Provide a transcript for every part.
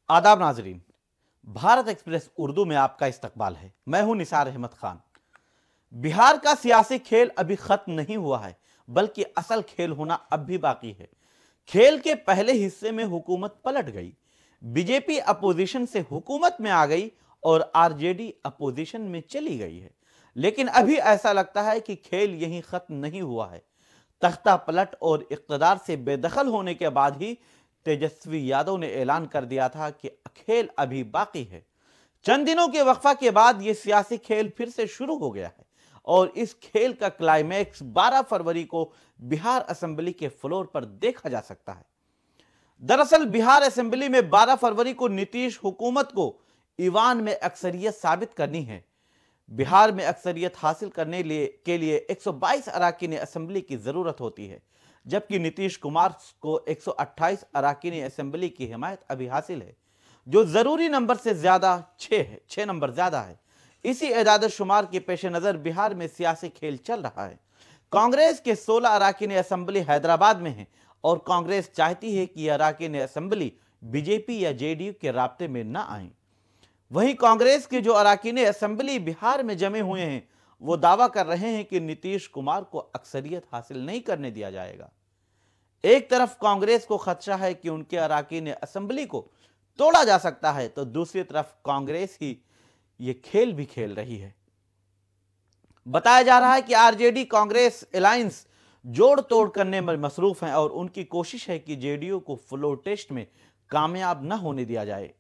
आदाब नाजरीन, भारत एक्सप्रेस उर्दू में आपका इस्तकबाल है। मैं हूं निसार अहमद खान। बिहार का सियासी खेल अभी खत्म नहीं हुआ है, बल्कि असल खेल होना अब भी बाकी है। खेल के पहले हिस्से में हुकूमत पलट गई, बीजेपी अपोजिशन से हुकूमत में आ गई और आरजेडी अपोजिशन में चली गई है। लेकिन अभी ऐसा लगता है कि खेल यहीं खत्म नहीं हुआ है। तख्ता पलट और इक़्तिदार से बेदखल होने के बाद ही तेजस्वी यादव ने ऐलान कर दिया था कि खेल अभी बाकी है। चंद दिनों के वक्फा के बाद यह सियासी खेल फिर से शुरू हो गया है और इस खेल का क्लाइमैक्स 12 फरवरी को बिहार असेंबली के फ्लोर पर देखा जा सकता है। दरअसल बिहार असेंबली में 12 फरवरी को नीतीश हुकूमत को ईवान में अक्सरियत साबित करनी है। बिहार में अक्सरियत हासिल करने के लिए 122 अराकीन असेंबली की जरूरत होती है, जबकि नीतीश कुमार को 128 अराकीन असेंबली की हिमायत अभी हासिल है, जो जरूरी नंबर से ज्यादा 6 है, 6 नंबर ज्यादा है। इसी एदाद शुमार के पेश नजर बिहार में सियासी खेल चल रहा है। कांग्रेस के 16 अराकीन असेंबली हैदराबाद में है और कांग्रेस चाहती है कि यह अराकीन असेंबली बीजेपी या जेडीयू के राब्ते में न आए। वहीं कांग्रेस के जो अराकीन असेंबली बिहार में जमे हुए हैं, वो दावा कर रहे हैं कि नीतीश कुमार को अक्सरियत हासिल नहीं करने दिया जाएगा। एक तरफ कांग्रेस को खदशा है कि उनके अराकीन असेंबली को तोड़ा जा सकता है, तो दूसरी तरफ कांग्रेस ही ये खेल भी खेल रही है। बताया जा रहा है कि आरजेडी कांग्रेस अलायंस जोड़ तोड़ करने में मसरूफ है और उनकी कोशिश है कि जेडीयू को फ्लोर टेस्ट में कामयाब न होने दिया जाए।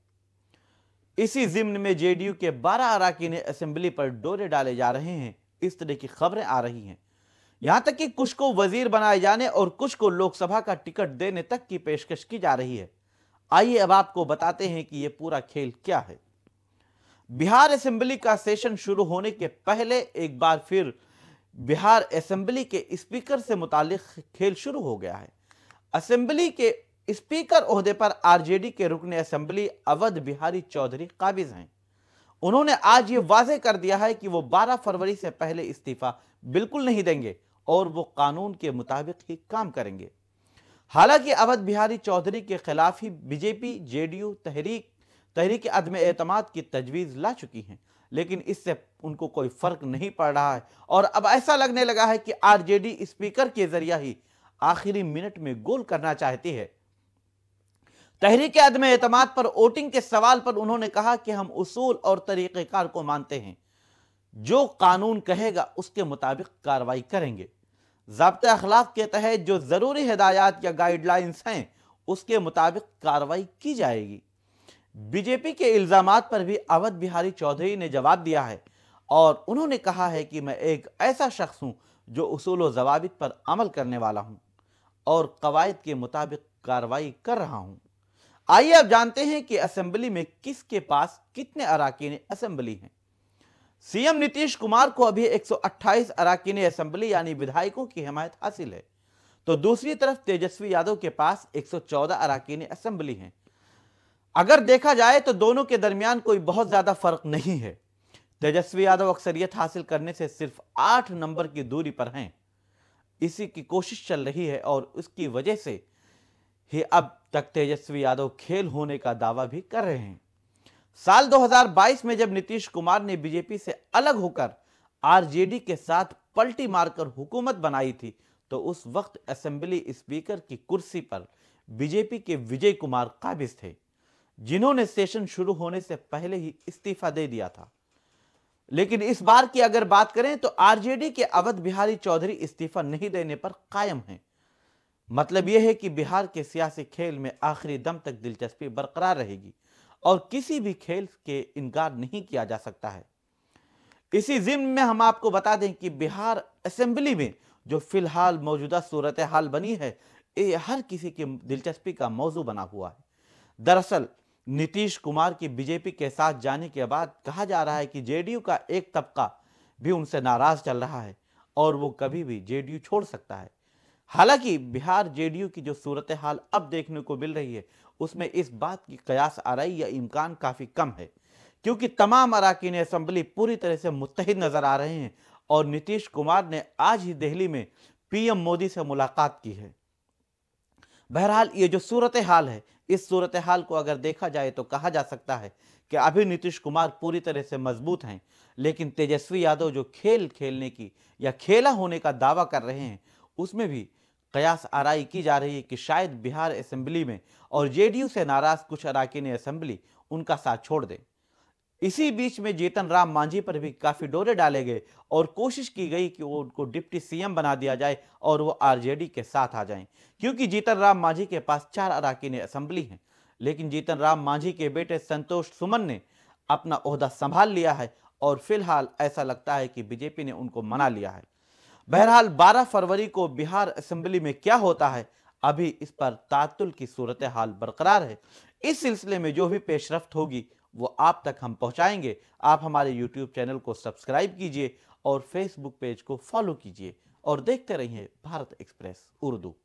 इसी जिम्न में जेडीयू के 12 अराकीन असेंबली पर डोरे डाले जा रहे हैं, इस तरह की खबरें आ रही हैं। यहां तक कि कुछ को वजीर बनाए जाने और कुछ को लोकसभा का टिकट देने तक की पेशकश की जा रही है। आइए अब आपको बताते हैं कि यह पूरा खेल क्या है। बिहार असेंबली का सेशन शुरू होने के पहले एक बार फिर बिहार असेंबली के स्पीकर से मुतालिक खेल शुरू हो गया है। असेंबली के स्पीकर ओहदे पर आरजेडी के रुकन असेंबली अवध बिहारी चौधरी काबिज हैं। उन्होंने आज ये वाजे कर दिया है कि वो 12 फरवरी से पहले इस्तीफा बिल्कुल नहीं देंगे और वो कानून के मुताबिक ही काम करेंगे। हालांकि अवध बिहारी चौधरी के खिलाफ ही बीजेपी जेडीयू तहरीक अदम एतमाद की तजवीज ला चुकी हैं, लेकिन इससे उनको कोई फर्क नहीं पड़ रहा है और अब ऐसा लगने लगा है कि आरजेडी स्पीकर के जरिए ही आखिरी मिनट में गोल करना चाहती है। तहरीक अदम एतमाद पर वोटिंग के सवाल पर उन्होंने कहा कि हम उसूल और तरीक़ेकार को मानते हैं, जो कानून कहेगा उसके मुताबिक कार्रवाई करेंगे। ज़ाब्ता अखलाक के तहत जो जरूरी हिदायत या गाइडलाइंस हैं, उसके मुताबिक कार्रवाई की जाएगी। बीजेपी के इल्जामात पर भी अवध बिहारी चौधरी ने जवाब दिया है और उन्होंने कहा है कि मैं एक ऐसा शख्स हूं जो उसूल व ज़वाबित पर अमल करने वाला हूं और कवायद के मुताबिक कार्रवाई कर रहा हूं। आइए अब जानते हैं कि असेंबली में किसके पास कितने अराकीन असेंबली हैं। सीएम नीतीश कुमार को अभी 128 अराकीन असेंबली यानी विधायकों की हिमायत हासिल है, तो दूसरी तरफ तेजस्वी यादव के पास 114 अराकीन असेंबली हैं। अगर देखा जाए तो दोनों के दरमियान कोई बहुत ज्यादा फर्क नहीं है। तेजस्वी यादव अक्सरियत हासिल करने से सिर्फ 8 नंबर की दूरी पर हैं। इसी की कोशिश चल रही है और उसकी वजह से ही अब तक तेजस्वी यादव खेल होने का दावा भी कर रहे हैं। साल 2022 में जब नीतीश कुमार ने बीजेपी से अलग होकर आरजेडी के साथ पलटी मारकर हुकूमत बनाई थी, तो उस वक्त असेंबली स्पीकर की कुर्सी पर बीजेपी के विजय कुमार काबिज थे, जिन्होंने सेशन शुरू होने से पहले ही इस्तीफा दे दिया था। लेकिन इस बार की अगर बात करें तो आरजेडी के अवध बिहारी चौधरी इस्तीफा नहीं देने पर कायम हैं। मतलब यह है कि बिहार के सियासी खेल में आखिरी दम तक दिलचस्पी बरकरार रहेगी और किसी भी खेल के इनकार नहीं किया जा सकता है। इसी जिम्न में हम आपको बता दें कि बिहार असेंबली में जो फिलहाल मौजूदा सूरत हाल बनी है, ये हर किसी की दिलचस्पी का मौजू बना हुआ है। दरअसल नीतीश कुमार की बीजेपी के साथ जाने के बाद कहा जा रहा है कि जेडीयू का एक तबका भी उनसे नाराज चल रहा है और वो कभी भी जेडीयू छोड़ सकता है। हालांकि बिहार जेडीयू की जो सूरत हाल अब देखने को मिल रही है, उसमें इस बात की कयास आराई या इम्कान काफी कम है, क्योंकि तमाम अराकीन असेंबली पूरी तरह से मुत्तहिद नजर आ रहे हैं और नीतीश कुमार ने आज ही दिल्ली में पीएम मोदी से मुलाकात की है। बहरहाल ये जो सूरत हाल है, इस सूरत हाल को अगर देखा जाए तो कहा जा सकता है कि अभी नीतीश कुमार पूरी तरह से मजबूत हैं, लेकिन तेजस्वी यादव जो खेल खेलने की या खेला होने का दावा कर रहे हैं, उसमें भी कयास आराई की जा रही है कि शायद बिहार असेंबली में और जेडीयू से नाराज कुछ अरकान असेंबली उनका साथ छोड़ दें। इसी बीच में जीतन राम मांझी पर भी काफी डोरे डाले गए और कोशिश की गई कि वो उनको डिप्टी सीएम बना दिया जाए और वो आरजेडी के साथ आ जाएं, क्योंकि जीतन राम मांझी के पास 4 अरकान असेंबली हैं। लेकिन जीतन राम मांझी के बेटे संतोष सुमन ने अपना ओहदा संभाल लिया है और फिलहाल ऐसा लगता है कि बीजेपी ने उनको मना लिया है। बहरहाल 12 फरवरी को बिहार असेंबली में क्या होता है, अभी इस पर तातुल की सूरत हाल बरकरार है। इस सिलसिले में जो भी पेशरफ्त होगी वो आप तक हम पहुंचाएंगे। आप हमारे यूट्यूब चैनल को सब्सक्राइब कीजिए और फेसबुक पेज को फॉलो कीजिए और देखते रहिए भारत एक्सप्रेस उर्दू।